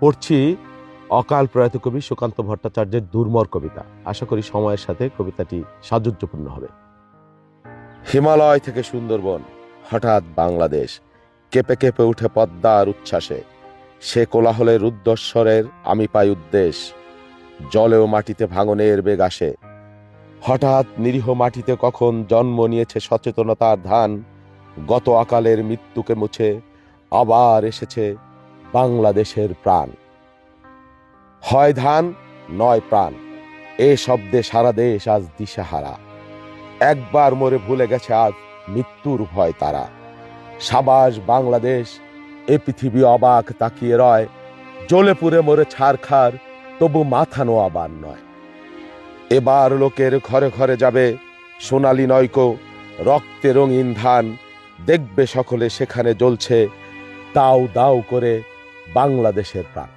পড়ছি অকাল প্রয়াত কবি সুকান্ত ভট্টাচার্যের দুর্মর কবিতা। আশা করি সময়ের সাথে কবিতাটি সাযুজ্যপূর্ণ হবে। হিমালয় থেকে সুন্দরবন, হঠাৎ বাংলাদেশ, কেঁপে কেঁপে উঠে পদ্মার উচ্ছ্বাসে। সে কোলাহলের রুদ্ধস্বরের আমি পাই উদ্দেশ, জলেও মাটিতে ভাঙনের বেগ আসে। হঠাৎ নিরীহ মাটিতে কখন জন্ম নিয়েছে সচেতনতার ধান। গত আকালের মৃত্যুকে মুছে আবার এসেছে বাংলাদেশের প্রাণ। হয় ধান নয় প্রাণ, এ শব্দে সারা দেশ আজ দিশাহারা। একবার মরে ভুলে গেছে আজ মৃত্যুর ভয় তারা। সাবাস বাংলাদেশ, এ পৃথিবী অবাক তাকিয়ে রয়। জ্বলে পুড়ে মরে ছারখার, তবু মাথা নোয়াবার নয়। এবার লোকের ঘরে ঘরে যাবে সোনালী নয়কো, রক্তে রঙিন ধান। দেখবে সকলে সেখানে জ্বলছে দাউ দাউ করে বাংলাদেশের প্রাণ।